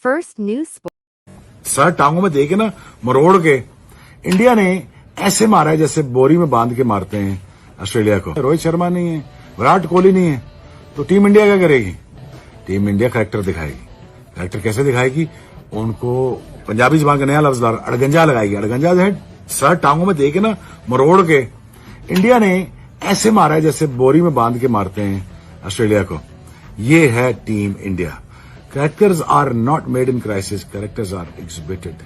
First news. Sir टांगों में देखे ना मरोड़ के इंडिया ने ऐसे मारा है जैसे बोरी में बांध के मारते हैं ऑस्ट्रेलिया को। रोहित शर्मा नहीं है, विराट कोहली नहीं है, तो टीम इंडिया क्या करेगी? टीम इंडिया करैक्टर दिखाएगी। करैक्टर कैसे दिखाएगी? उनको पंजाबी जुबान का नया लफ्ज अड़गंजा लगाएगी। अड़गंजा हेड। सर टांगों में देखे ना मरोड़ के इंडिया ने ऐसे मारा है जैसे बोरी में बांध के मारते हैं ऑस्ट्रेलिया को। ये है team India. Characters are not made in crisis. Characters are exhibited.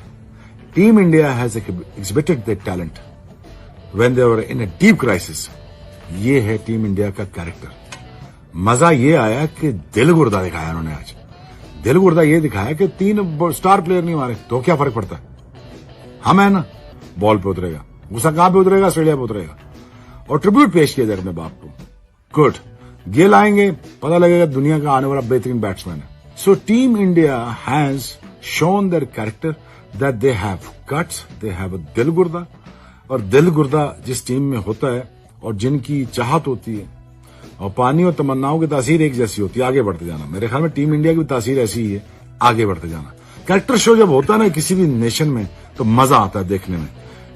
Team India has exhibited their talent when they were in a deep crisis. ये है टीम इंडिया का कैरेक्टर। मजा ये आया कि दिल गुर्दा दिखाया उन्होंने आज। दिल गुर्दा ये दिखाया कि 3 स्टार प्लेयर नहीं मारे तो क्या फर्क पड़ता है? हम है ना, बॉल पे उतरेगा। गुस्सा कहां पे उतरेगा? ऑस्ट्रेलिया पे उतरेगा। और ट्रिब्यूट पेश किया जाए अपने बाप को। गुड। गेल आएंगे, पता लगेगा दुनिया का आने वाला बेहतरीन बैट्समैन है। So Team India has shown their character that they have guts, they have a दिल गुर्दा। और दिल गुर्दा जिस टीम में होता है और जिनकी चाहत होती है और पानी और तमन्नाओं की तासीर एक जैसी होती है, आगे बढ़ते जाना। मेरे ख्याल में टीम इंडिया की तासीर ऐसी ही है, आगे बढ़ते जाना। कैरेक्टर शो जब होता है ना किसी भी नेशन में तो मजा आता है देखने में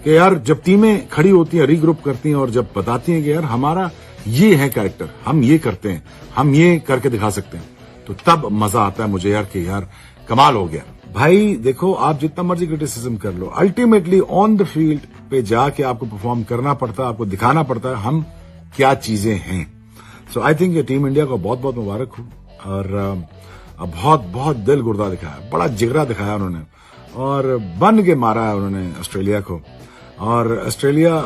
कि यार जब टीमें खड़ी होती हैं, रीग्रुप करती हैं और जब बताती हैं कि यार हमारा ये है कैरेक्टर, हम ये करते हैं, हम ये करके दिखा सकते हैं, तो तब मजा आता है मुझे यार कि यार कमाल हो गया। भाई देखो, आप जितना मर्जी क्रिटिसिज्म कर लो, अल्टीमेटली ऑन द फील्ड पे जाके आपको परफॉर्म करना पड़ता है, आपको दिखाना पड़ता है हम क्या चीजें हैं। सो आई थिंक ये टीम इंडिया को बहुत बहुत मुबारक हो और बहुत बहुत दिल गुर्दा दिखाया, बड़ा जिगरा दिखाया उन्होंने और बन के मारा है उन्होंने ऑस्ट्रेलिया को। और ऑस्ट्रेलिया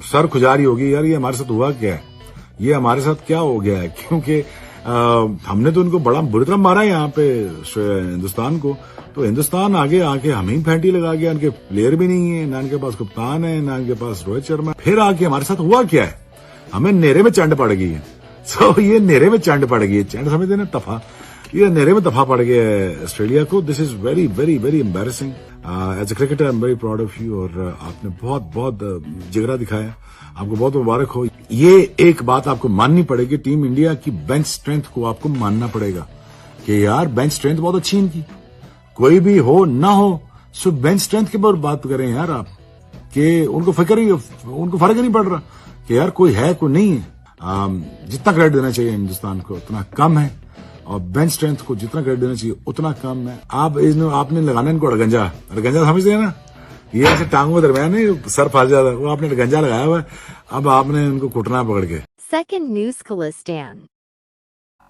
सर खुजारी होगी यार, ये हमारे साथ हुआ क्या है, ये हमारे साथ क्या हो गया है, क्योंकि हमने तो उनको बड़ा बुरी तरह मारा है यहाँ पे हिंदुस्तान को। तो हिंदुस्तान आगे आके हमें ही फैंटी लगा गया। इनके प्लेयर भी नहीं है, ना इनके पास कप्तान है, ना इनके पास रोहित शर्मा। फिर आके हमारे साथ हुआ क्या है, हमें नेरे में चंड पड़ गई है। सो ये नेरे में चंड पड़ गई है, चंड समझते ना तफा, ये नेरे में तफा पड़ गया है ऑस्ट्रेलिया को। This is very very very embarrassing. As a cricketer I am very proud of you और आपने बहुत बहुत जिगरा दिखाया, आपको बहुत मुबारक हो। ये एक बात आपको माननी पड़ेगी, टीम इंडिया की बेंच स्ट्रेंथ को आपको मानना पड़ेगा कि यार बेंच स्ट्रेंथ बहुत अच्छी इनकी, कोई भी हो ना हो, सो बेंच स्ट्रेंथ के ऊपर बात करें यार आप कि उनको फर्क ही नहीं पड़ रहा कि यार कोई है कोई नहीं है। जितना क्रेडिट देना चाहिए हिंदुस्तान को उतना कम है और बेंच स्ट्रेंथ को जितना क्रेडिट देना चाहिए उतना कम है। आपने लगाना इनको अड़गंजा समझते हैं ना, ये ऐसे टांगों के दरमियान नहीं सर फंस जाता, वो आपने गंजा लगाया हुआ है, अब आपने उनको कुटना पकड़ के। Second news Khalistan.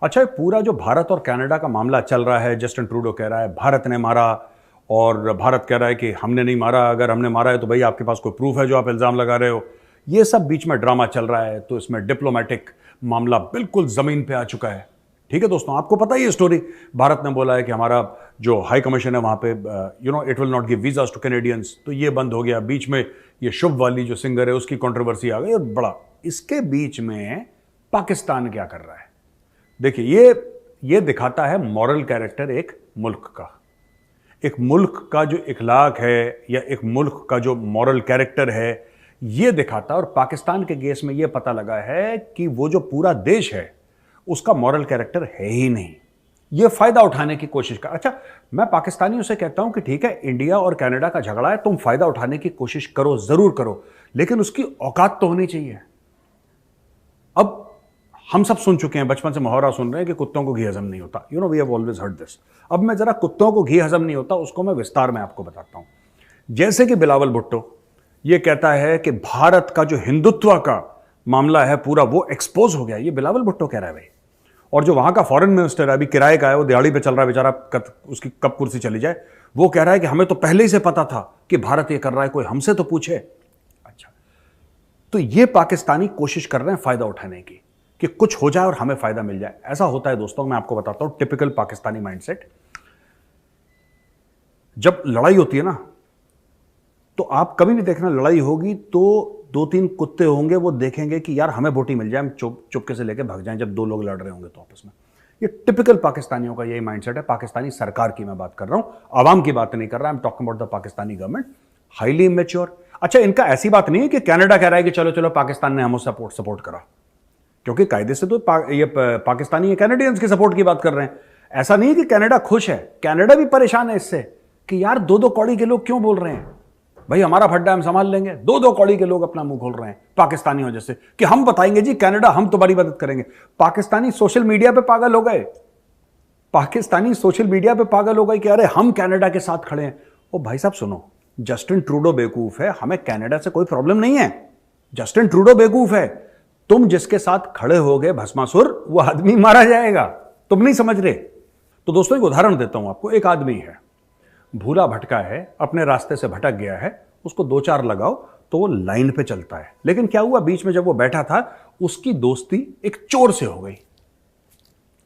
अच्छा, पूरा जो भारत और कनाडा का मामला चल रहा है, जस्टिन ट्रूडो कह रहा है भारत ने मारा और भारत कह रहा है कि हमने नहीं मारा, अगर हमने मारा है तो भाई आपके पास कोई प्रूफ है जो आप इल्जाम लगा रहे हो। ये सब बीच में ड्रामा चल रहा है, तो इसमें डिप्लोमेटिक मामला बिल्कुल जमीन पे आ चुका है। ठीक है दोस्तों, आपको पता ही है स्टोरी। भारत ने बोला है कि हमारा जो हाई कमीशन है वहां पे it will not give visas to Canadians, तो ये बंद हो गया। बीच में ये शुभ वाली जो सिंगर है उसकी कंट्रोवर्सी आ गई और बड़ा, इसके बीच में पाकिस्तान क्या कर रहा है देखिए, ये दिखाता है मॉरल कैरेक्टर एक मुल्क का। एक मुल्क का जो इखलाक है या एक मुल्क का जो मॉरल कैरेक्टर है ये दिखाता है। और पाकिस्तान के केस में ये पता लगा है कि वो जो पूरा देश है उसका मॉरल कैरेक्टर है ही नहीं, ये फायदा उठाने की कोशिश कर। अच्छा, मैं पाकिस्तानियों से कहता हूं कि ठीक है, इंडिया और कनाडा का झगड़ा है, तुम फायदा उठाने की कोशिश करो, जरूर करो, लेकिन उसकी औकात तो होनी चाहिए। अब हम सब सुन चुके हैं, बचपन से मुहावरा सुन रहे हैं कि कुत्तों को घी हजम नहीं होता। You know, we have always heard this. अब मैं जरा कुत्तों को घी हजम नहीं होता उसको मैं विस्तार में आपको बताता हूं। जैसे कि बिलावल भुट्टो ये कहता है कि भारत का जो हिंदुत्व का मामला है पूरा वो एक्सपोज हो गया, ये बिलावल भुट्टो कह रहा है भाई। और जो वहां का फॉरेन मिनिस्टर है, अभी किराए का है, वो दिहाड़ी पे चल रहा है बेचारा, उसकी कब कुर्सी चली जाए, वो कह रहा है कि हमें तो पहले ही से पता था कि भारत ये कर रहा है, कोई हमसे तो पूछे। अच्छा, तो ये पाकिस्तानी कोशिश कर रहे हैं फायदा उठाने की कि कुछ हो जाए और हमें फायदा मिल जाए। ऐसा होता है दोस्तों, मैं आपको बताता हूं टिपिकल पाकिस्तानी माइंडसेट। जब लड़ाई होती है ना, तो आप कभी भी देखना, लड़ाई होगी तो 2-3 कुत्ते होंगे, वो देखेंगे कि यार हमें बोटी मिल जाए, हम चुपके से लेके भाग जाएं जब 2 लोग लड़ रहे होंगे तो आपस में। ये टिपिकल पाकिस्तानियों का यही माइंडसेट है। पाकिस्तानी सरकार की मैं बात कर रहा हूं, आवाम की बात नहीं कर रहा। I am talking about the Pakistani government, highly immature. अच्छा, इनका ऐसी बात नहीं है कि कनाडा कह रहा है कि चलो चलो पाकिस्तान ने हमें सपोर्ट करा, क्योंकि कायदे से तो ये पाकिस्तानी कैनेडियंस के सपोर्ट की बात कर रहे हैं। ऐसा नहीं कि कनाडा खुश है, कनाडा भी परेशान है इससे कि यार 2-2 कौड़ी के लोग क्यों बोल रहे हैं, भाई हमारा फड्डा हम संभाल लेंगे। 2-2 कौड़ी के लोग अपना मुंह खोल रहे हैं पाकिस्तानियों जैसे कि हम बताएंगे जी कनाडा हम तुम्हारी मदद करेंगे। पाकिस्तानी सोशल मीडिया पे पागल हो गए, पाकिस्तानी सोशल मीडिया पे पागल हो गए कि अरे हम कनाडा के साथ खड़े हैं। ओ भाई साहब सुनो, जस्टिन ट्रूडो बेवकूफ है, हमें कनाडा से कोई प्रॉब्लम नहीं है। जस्टिन ट्रूडो बेवकूफ है, तुम जिसके साथ खड़े हो गए भस्मासुर वो आदमी मारा जाएगा, तुम नहीं समझ रहे। तो दोस्तों एक उदाहरण देता हूं आपको। एक आदमी है, भूला भटका है, अपने रास्ते से भटक गया है, उसको 2-4 लगाओ तो वो लाइन पे चलता है। लेकिन क्या हुआ, बीच में जब वो बैठा था उसकी दोस्ती एक चोर से हो गई,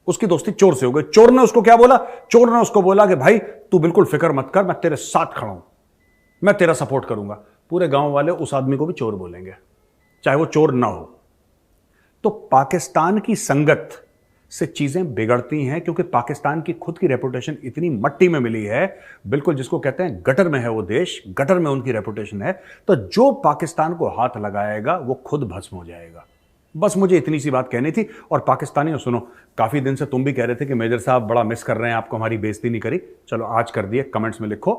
उसकी दोस्ती चोर से हो गई। चोर ने उसको क्या बोला, चोर ने उसको बोला कि भाई तू बिल्कुल फिक्र मत कर, मैं तेरे साथ खड़ा हूं, मैं तेरा सपोर्ट करूंगा। पूरे गांव वाले उस आदमी को भी चोर बोलेंगे चाहे वो चोर ना हो। तो पाकिस्तान की संगत से चीजें बिगड़ती हैं क्योंकि पाकिस्तान की खुद की रेपुटेशन इतनी मट्टी में मिली है, बिल्कुल जिसको कहते हैं गटर में है वो देश, गटर में उनकी रेपुटेशन है। तो जो पाकिस्तान को हाथ लगाएगा वो खुद भस्म हो जाएगा। बस मुझे इतनी सी बात कहनी थी। और पाकिस्तानियों सुनो, काफी दिन से तुम भी कह रहे थे कि मेजर साहब बड़ा मिस कर रहे हैं आपको, हमारी बेइज्जती नहीं करी, चलो आज कर दिए। कमेंट्स में लिखो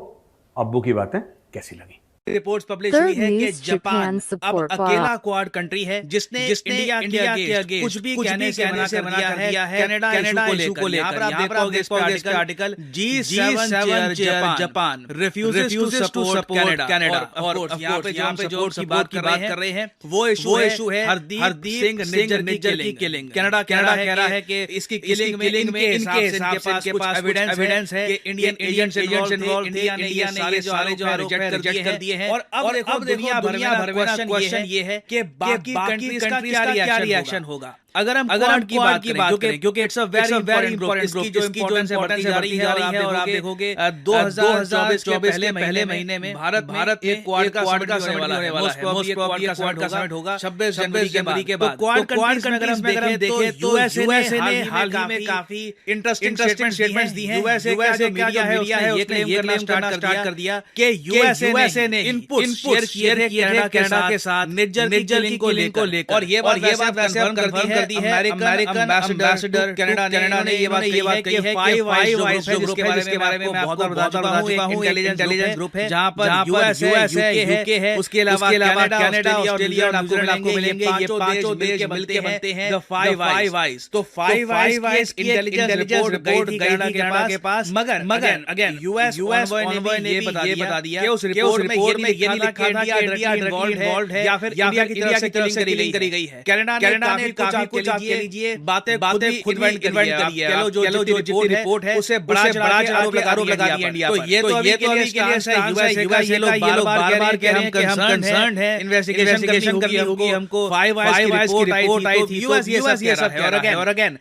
अब्बू की बातें कैसी लगी। रिपोर्ट्स पब्लिश Third हुई है कि news, जापान Japan अब support अकेला for- क्वाड कंट्री है जिसने इंडिया के अगेंस्ट कुछ भी कहने से मना कर दिया है कनाडा इशू को लेकर। यहाँ पर आप देख पाओगे इस article G7 chair Japan refuses to support Canada. और यहाँ पे जो सपोर्ट की बात कर रहे हैं वो इशू है हरदीप सिंह निज्जर की किलिंग। कनाडा कह रहा है कि इसकी किलिंग में इनके हिसाब से कुछ एविडेंस है कि इंडियन एजेंट्स इन्वॉल्व थे। इंडिया ने ये सारे जो रिजेक्ट कर दिए हैं। और अब दुनिया भर में क्वेश्चन ये है कि बाकी कंट्रीज का क्या रिएक्शन होगा अगर हम क्वाड की बात करें, क्योंकि it's a very important group. इसकी जो इम्पोर्टेंस है बढ़ती जा रही है। और आप देखोगे 2024 के पहले महीने में भारत एक क्वाड का समिट होने वाला है। मोस्ट प्रोबब्ली क्वाड का समिट होगा 26 जनवरी के बाद। क्वाड कंट्रीज में अगर हम देखें तो यूएसए ने हाल ही में काफी इंटरेस्टिंग स्टेटमेंट्स दी हैं। यूएसए का जो मीडिया है ये क्लेम करना स्टार्ट कर दिया कि यूएसए ने इनपुट शेयर किए थे कनाडा के साथ निज्जर की किलिंग को लेकर। और ये बात कंफर्म कर दी है अमेरिकन एम्बेसडर कनाडा ने ये बात कही है कि फाइव आइज जो ग्रुप है जिसके बारे में मैं आपको बता चुका हूं, इंटेलिजेंस ग्रुप है जहां पर यूएसए यूके है, उसके अलावा कनाडा ऑस्ट्रेलिया और न्यूजीलैंड आपको मिलेंगे। ये पांचों देश मिलते हैं द फाइव आइज। तो फाइव आइज की इंटेलिजेंस रिपोर्ट गई थी कनाडा के पास। मगर अगेन यूएस ऑनवॉय ने ये बता दिया कि उस रिपोर्ट में ये नहीं लिखा था कि इंडिया इन्वॉल्वड है या फिर इंडिया की तरफ से किलिंग करी गई है। कनाडा ने कुछ आप कह लीजिए बातें खुद इन्वेंट करी है। चलो जो रिपोर्ट है उसे बड़ा आरोप लगा दिया इंडिया पर। तो ये तो अभी के लिए स्टांस है यूएसए का। ये लोग बार-बार कह रहे हैं कि हम कंसर्न्ड हैं, इन्वेस्टिगेशन करनी होगी हमको। फाइव आइज की रिपोर्ट आई थी, यूएस ये सब कह रहा है। और अगेन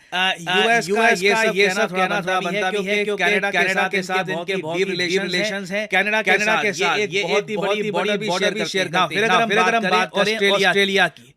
यूएस का ये सब कहना बनता भी है क्योंकि कनाडा के साथ इनके डीप रिलेशंस हैं। कनाडा के साथ ये बहुत ही बड़ी बॉर्डर भी शेयर करते हैं। फिर हम बात करें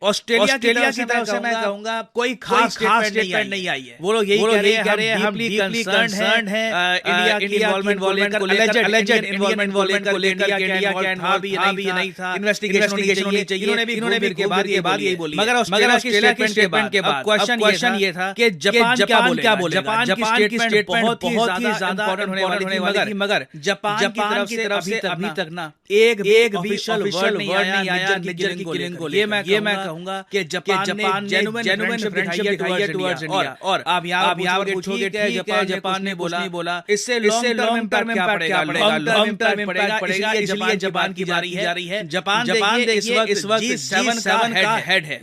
ऑस्ट्रेलिया की तरफ से मैं कहूंगा कोई खास स्टेटमेंट नहीं आई है। वो लोग यही कह रहे हैं हम डीपली कंसर्न्ड हैं इंडिया की इन्वॉल्वमेंट को लेकर, अलेजेड इन्वॉल्वमेंट को लेकर कि इंडिया का था भी नहीं था, इन्वेस्टिगेशन होनी चाहिए। इन्होंने भी के बाद यही बोली। मगर ऑस्ट्रेलिया की स्टेटमेंट के बाद क्वेश्चन ये था कि जापान क्या बोले। जापान की स्टेटमेंट बहुत ही ज्यादा इंपॉर्टेंट होने वाली थी। मगर जापान की तरफ से अभी तक ना एक ऑफिशियल वर्ड नहीं आया निज्जर की किलिंग को लेकर। ये मैं कहूंगा कि जापान ने जेन्युइन फ्रेंडशिप दिखाई है टुवर्ड्स इंडिया। और आप यहाँ पर पूछोगे कि जापान ने बोला इससे लॉन्ग टर्म इम्पैक्ट क्या पड़ेगा। लॉन्ग टर्म इम्पैक्ट पड़ेगा इसलिए जापान की बारी है। जापान देखिए इस वक्त G7 का हेड है।